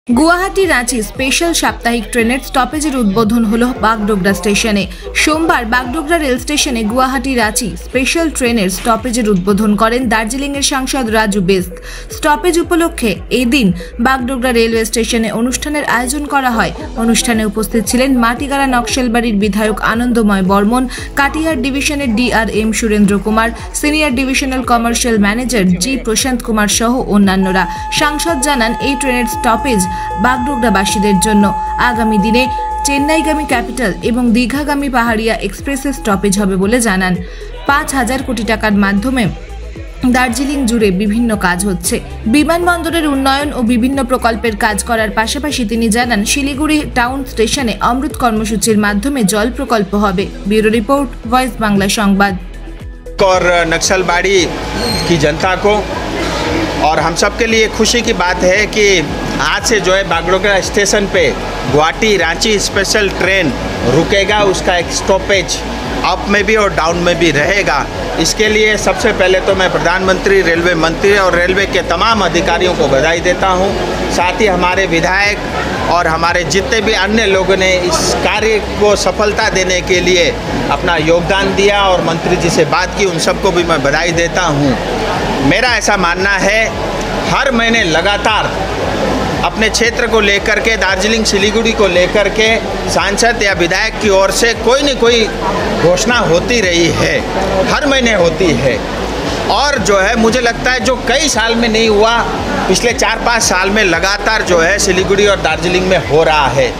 Guwahati Ranchi special साप्ताहिक ट्रेनेर स्टपेजर उद्बोधन hello Bagdogra स्टेशने। सोमवार बागडोगरा रेल स्टेशने गुवाहाटी रांची स्पेशल ट्रेनेर स्टपेजर उद्बोधन करें दार्जिलिंगेर सांसद राजू बेस्त। स्टपेज उपलक्षे एई दिन बागडोगरा रेलवे स्टेशने अनुष्ठानेर आयोजन करा हय। अनुष्ठाने उपस्थित छिलेन माटीगाड़ा नक्सेलबाड़ीर विधायक आनंदमय बर्मन, काटिहार डिविशनेर DRM Surendra Kumar, senior divisional commercial manager ji Prashant Kumar सह अन्यान्यरा। सांसद जानान एई ट्रेनेर स्टपेज बागडोगराबासीदेर जन्य आगामी दिने चेन्नईगामी कैपिटल एवं दीघागामी पहाड़िया एक्सप्रेसेर स्टपेज हबे बोले जानान। 5000 कोटी टाकार माध्यमे दार्जिलिंग जुड़े विभिन्न काज होच्छे। विमानबंदरेर उन्नयन और विभिन्न प्रकल्पेर काज करार पाशापाशी तिनि जानान शिलीगुड़ी टाउन स्टेशने अमृत कर्मसूचिर माध्यमे जल प्रकल्प हबे। Bureau report, voice Bangla Sambad. और नक्सलबाड़ी की जनता को और हम सब के लिए खुशी की बात है कि आज से जो है बागडोगरा स्टेशन पे गुवाहाटी रांची स्पेशल ट्रेन रुकेगा। उसका एक स्टॉपेज अप में भी और डाउन में भी रहेगा। इसके लिए सबसे पहले तो मैं प्रधानमंत्री, रेलवे मंत्री और रेलवे के तमाम अधिकारियों को बधाई देता हूं। साथ ही हमारे विधायक और हमारे जितने भी अन्य लोगों ने इस कार्य को सफलता देने के लिए अपना योगदान दिया और मंत्री जी से बात की, उन सबको भी मैं बधाई देता हूं। मेरा ऐसा मानना है, हर महीने लगातार अपने क्षेत्र को लेकर के, दार्जिलिंग सिलीगुड़ी को लेकर के सांसद या विधायक की ओर से कोई न कोई घोषणा होती रही है, हर महीने होती है। और जो है मुझे लगता है जो कई साल में नहीं हुआ, पिछले 4-5 साल में लगातार जो है सिलीगुड़ी और दार्जिलिंग में हो रहा है।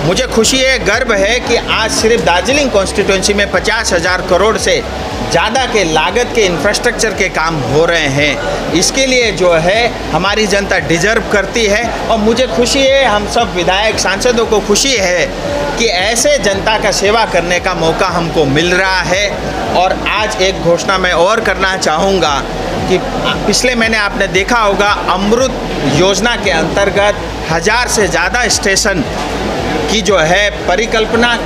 मुझे खुशी है, गर्व है कि आज सिर्फ दार्जिलिंग कॉन्स्टिट्यूंसी में 50,000 करोड़ से ज़्यादा के लागत के इंफ्रास्ट्रक्चर के काम हो रहे हैं। इसके लिए जो है हमारी जनता डिजर्व करती है और मुझे खुशी है, हम सब विधायक सांसदों को खुशी है कि ऐसे जनता का सेवा करने का मौका हमको मिल रहा है। और आज एक घोषणा मैं और करना चाहूँगा कि पिछले महीने आपने देखा होगा, अमृत योजना के अंतर्गत 1000 से ज़्यादा स्टेशन की जो है परिकल्पना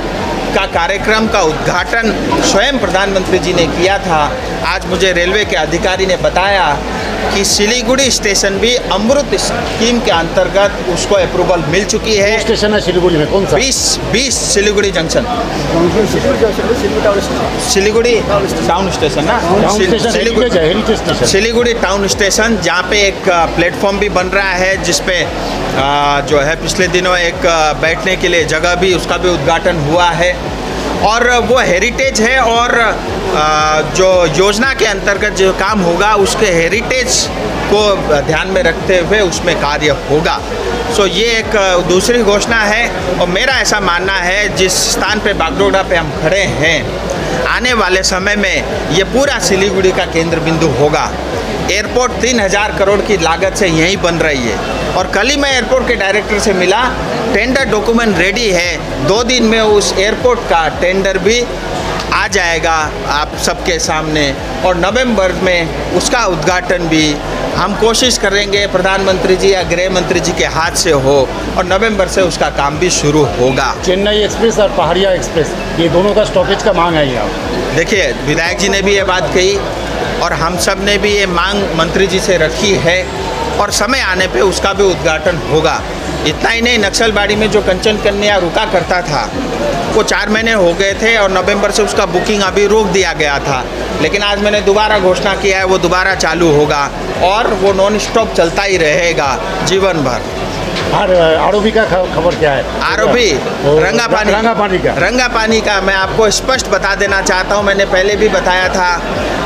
का कार्यक्रम का उद्घाटन स्वयं प्रधानमंत्री जी ने किया था। आज मुझे रेलवे के अधिकारी ने बताया कि सिलीगुड़ी स्टेशन भी अमृत स्कीम के अंतर्गत उसको अप्रूवल मिल चुकी है। स्टेशन है सिलीगुड़ी में कौन सा? 20 Siliguri junction, Siliguri town station ना, सिलीगुड़ी टाउन स्टेशन, जहाँ पे एक प्लेटफॉर्म भी बन रहा है जिसपे जो है पिछले दिनों एक बैठने के लिए जगह भी, उसका भी उद्घाटन हुआ है। और वो हेरिटेज है और जो योजना के अंतर्गत जो काम होगा उसके हेरिटेज को ध्यान में रखते हुए उसमें कार्य होगा। सो ये एक दूसरी घोषणा है। और मेरा ऐसा मानना है, जिस स्थान पे बागडोगरा पे हम खड़े हैं, आने वाले समय में ये पूरा सिलीगुड़ी का केंद्र बिंदु होगा। एयरपोर्ट 3000 करोड़ की लागत से यहीं बन रही है। और कल ही मैं एयरपोर्ट के डायरेक्टर से मिला, टेंडर डॉक्यूमेंट रेडी है। 2 दिन में उस एयरपोर्ट का टेंडर भी आ जाएगा आप सबके सामने और नवंबर में उसका उद्घाटन भी हम कोशिश करेंगे प्रधानमंत्री जी या गृह मंत्री जी के हाथ से हो और नवंबर से उसका काम भी शुरू होगा। चेन्नई एक्सप्रेस और पहाड़िया एक्सप्रेस, ये दोनों का स्टॉपेज का मांग है यहाँ। देखिए, विधायक जी ने भी ये बात कही और हम सब ने भी ये मांग मंत्री जी से रखी है और समय आने पे उसका भी उद्घाटन होगा। इतना ही नहीं, नक्सलबाड़ी में जो कंचन कन्या रुका करता था वो 4 महीने हो गए थे और नवंबर से उसका बुकिंग अभी रोक दिया गया था। लेकिन आज मैंने दोबारा घोषणा किया है, वो दोबारा चालू होगा और वो नॉन स्टॉप चलता ही रहेगा जीवन भर। आरोपी का खबर क्या है? आरोपी रंगापानी का मैं आपको स्पष्ट बता देना चाहता हूं, मैंने पहले भी बताया था।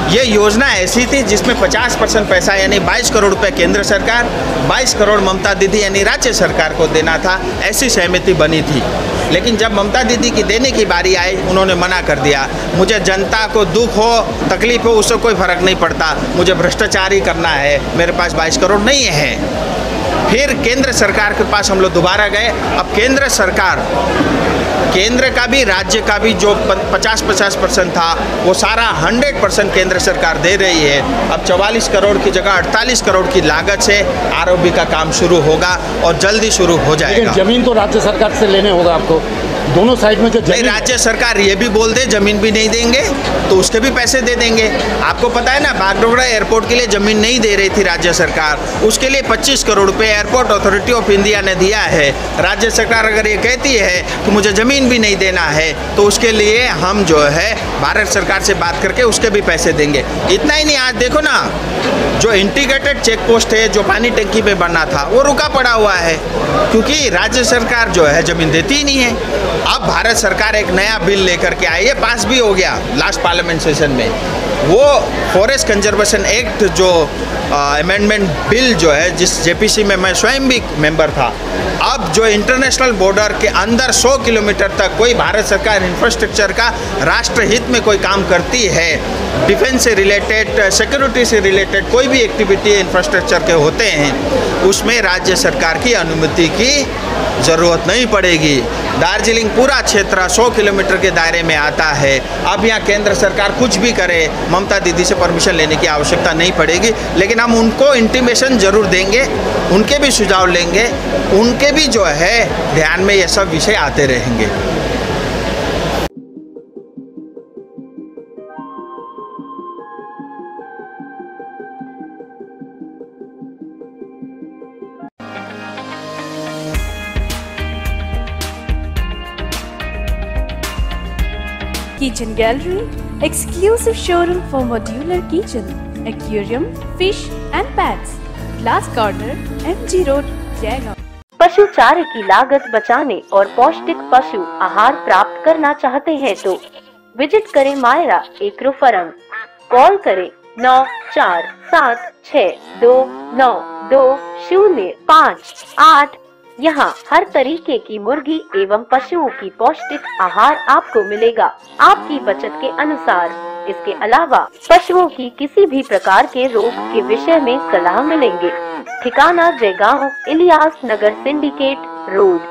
ये योजना ऐसी थी जिसमें 50% पैसा यानी 22 करोड़ रुपए केंद्र सरकार, 22 करोड़ ममता दीदी यानी राज्य सरकार को देना था, ऐसी सहमति बनी थी। लेकिन जब ममता दीदी की देने की बारी आई, उन्होंने मना कर दिया। मुझे जनता को दुख हो, तकलीफ हो, उससे कोई फर्क नहीं पड़ता, मुझे भ्रष्टाचार ही करना है, मेरे पास 22 करोड़ नहीं है। फिर केंद्र सरकार के पास हम लोग दोबारा गए। अब केंद्र सरकार, केंद्र का भी राज्य का भी जो 50-50% था वो सारा 100% केंद्र सरकार दे रही है। अब 44 करोड़ की जगह 48 करोड़ की लागत से आरओबी का काम शुरू होगा और जल्दी शुरू हो जाएगा। लेकिन जमीन तो राज्य सरकार से लेने होगा आपको। दोनों साइड में जो नहीं, जमीन राज्य सरकार ये भी बोल दे जमीन भी नहीं देंगे तो उसके भी पैसे दे देंगे। आपको पता है ना, बागडोगरा एयरपोर्ट के लिए जमीन नहीं दे रही थी राज्य सरकार, उसके लिए 25 करोड़ रुपए एयरपोर्ट अथॉरिटी ऑफ इंडिया ने दिया है। राज्य सरकार अगर ये कहती है कि मुझे जमीन भी नहीं देना है तो उसके लिए हम जो है भारत सरकार से बात करके उसके भी पैसे देंगे। इतना ही नहीं, आज देखो ना, जो इंटीग्रेटेड चेक पोस्ट है जो पानी टंकी पे बनना था वो रुका पड़ा हुआ है क्योंकि राज्य सरकार जो है जमीन देती ही नहीं है। अब भारत सरकार एक नया बिल लेकर के आई है, पास भी हो गया लास्ट पार्लियामेंट सेशन में, वो फॉरेस्ट कंजर्वेशन एक्ट जो अमेंडमेंट बिल जो है, जिस जेपीसी में मैं स्वयं भी मेंबर था। अब जो इंटरनेशनल बॉर्डर के अंदर 100 किलोमीटर तक कोई भारत सरकार इंफ्रास्ट्रक्चर का राष्ट्रहित में कोई काम करती है, डिफेंस से रिलेटेड, सिक्योरिटी से रिलेटेड कोई भी एक्टिविटी इंफ्रास्ट्रक्चर के होते हैं, उसमें राज्य सरकार की अनुमति की ज़रूरत नहीं पड़ेगी। दार्जिलिंग पूरा क्षेत्र 100 किलोमीटर के दायरे में आता है। अब यहाँ केंद्र सरकार कुछ भी करे, ममता दीदी से परमिशन लेने की आवश्यकता नहीं पड़ेगी, लेकिन हम उनको इंटीमेशन ज़रूर देंगे, उनके भी सुझाव लेंगे, उनके भी जो है ध्यान में ये सब विषय आते रहेंगे। Kitchen Gallery, exclusive showroom for modular kitchen, aquarium, fish and pets, glass corner, MG Road, Jaigaon. पशु चारे की लागत बचाने और पौष्टिक पशु आहार प्राप्त करना चाहते हैं तो विजिट करें मायरा एग्रो फार्म। कॉल करें 9476292058। यहाँ हर तरीके की मुर्गी एवं पशुओं की पौष्टिक आहार आपको मिलेगा आपकी बचत के अनुसार। इसके अलावा पशुओं की किसी भी प्रकार के रोग के विषय में सलाह मिलेंगे। ठिकाना जयगांव इलियास नगर सिंडिकेट रोड।